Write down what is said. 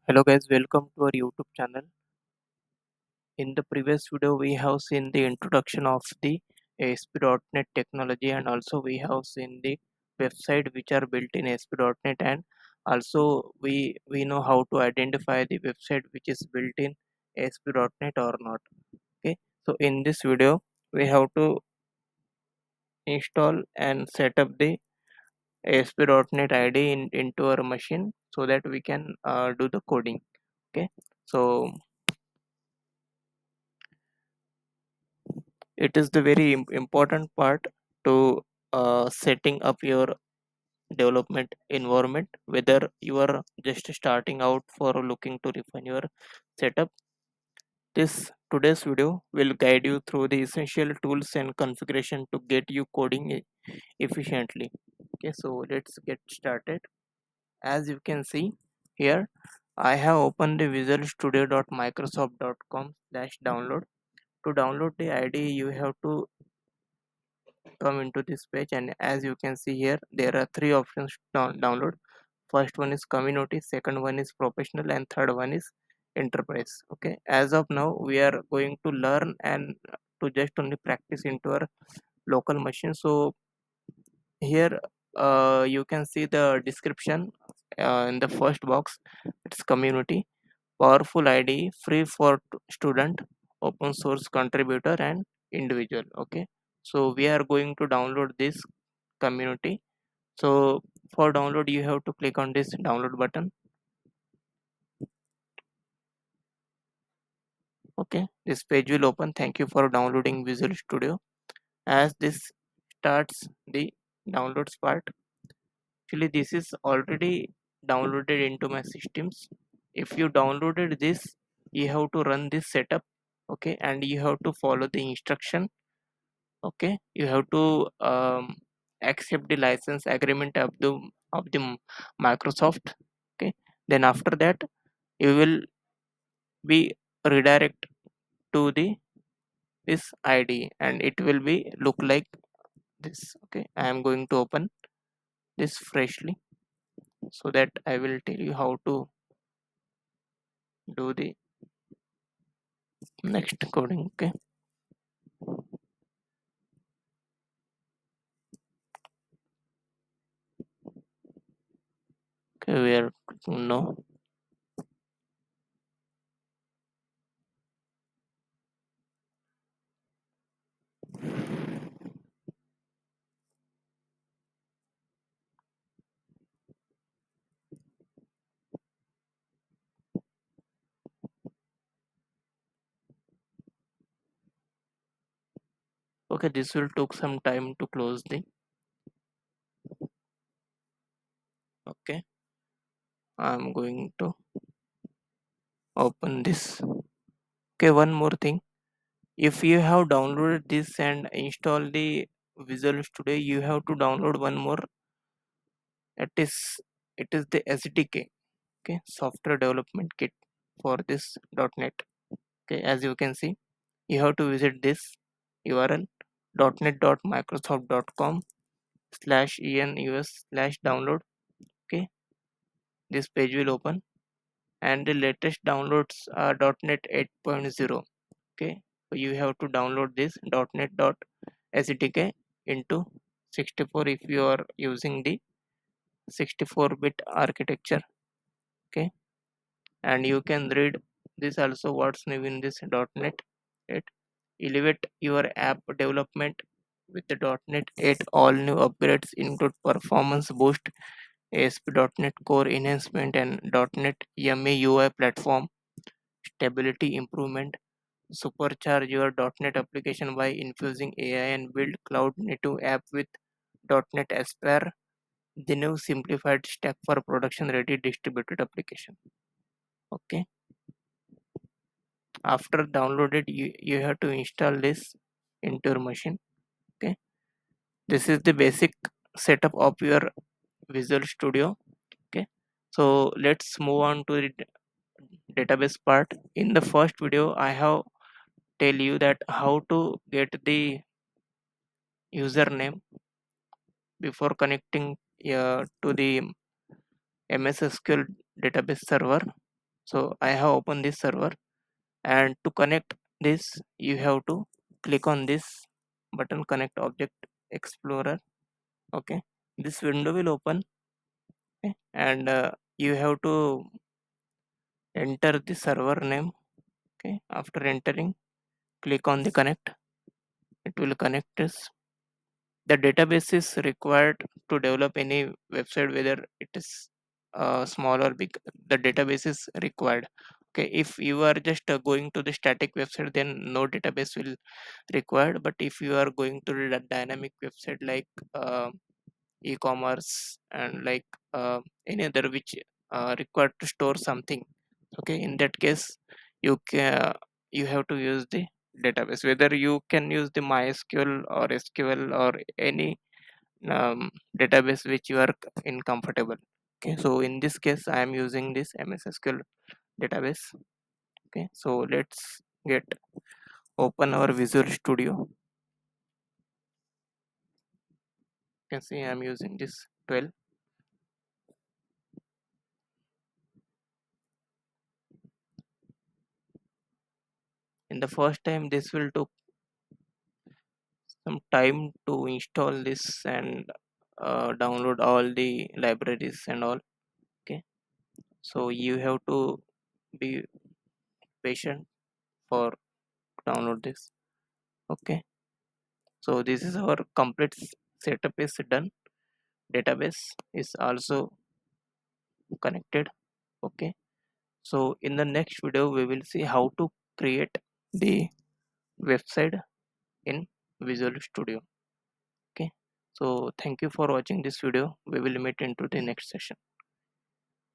Hello guys, welcome to our YouTube channel. In the previous video, we have seen the introduction of the ASP.NET technology, and also we have seen the website which are built in ASP.NET, and also we know how to identify the website which is built in ASP.NET or not. Okay, so in this video, we have to install and set up the ASP.NET IDE into our machine so that we can do the coding. Okay, so it is the very important part to setting up your development environment, whether you are just starting out for looking to refine your setup. This today's video will guide you through the essential tools and configuration to get you coding efficiently. Okay, so let's get started. As you can see here, I have opened the Visual Studio.microsoft.com/download. To download the IDE, you have to come into this page, and as you can see here, there are three options to download. First one is community, second one is professional, and third one is enterprise. Okay, as of now we are going to learn and to just only practice into our local machine. So here you can see the description in the first box. It's community, powerful IDE, free for student, open source contributor and individual. Okay, so we are going to download this community. So for download, you have to click on this download button. Okay, this page will open. Thank you for downloading Visual Studio. As this starts the downloads part, actually this is already downloaded into my systems. If you downloaded this, you have to run this setup. Okay, and you have to follow the instruction. Okay, you have to accept the license agreement of the Microsoft. Okay, then after that you will be redirect to the this ID, and it will be look like this. Okay, I am going to open this freshly so that I will tell you how to do the next coding. Okay, okay, we are no. Okay, this will take some time to close the. Okay, I'm going to open this. Okay, one more thing, if you have downloaded this and install the Visual Studio, you have to download one more. It is the SDK. Okay, software development kit for this .NET. Okay, as you can see, you have to visit this URL .net.microsoft.com/enus/download. Okay, this page will open, and the latest downloads are .NET 8.0. Okay, so you have to download this .NET.SDK into 64 if you are using the 64-bit architecture. Okay, and you can read this also what's new in this .NET 8. Elevate your app development with the .NET 8. All new upgrades include performance boost, ASP.NET Core enhancement, and .NET YAML UI platform stability improvement. Supercharge your .NET application by infusing AI and build cloud-native app with .NET Aspire, the new simplified stack for production-ready distributed application. Okay, after downloaded, you have to install this into your machine. Okay, this is the basic setup of your Visual Studio. Okay, so let's move on to the database part. In the first video, I have tell you that how to get the username before connecting to the MS SQL database server. So I have opened this server, and to connect this you have to click on this button, connect object explorer. Okay, this window will open. Okay, and you have to enter the server name. Okay, after entering, click on the connect. It will connect us. The database is required to develop any website, whether it is small or big. The database is required. Okay, if you are just going to the static website, then no database will required. But if you are going to the dynamic website like e-commerce and like any other which required to store something, okay, in that case you can, you have to use the database, whether you can use the mysql or sql or any database which you are in comfortable. Okay, so in this case I am using this ms sql database. Okay, so let's get open our visual studio. You can see I am using this 12. In the first time this will take some time to install this and download all the libraries and all. Okay, so you have to be patient for download this. Okay, so this is our complete setup is done. Database is also connected. Okay, so in the next video we will see how to create the website in Visual Studio. Okay, so thank you for watching this video. We will meet into the next session.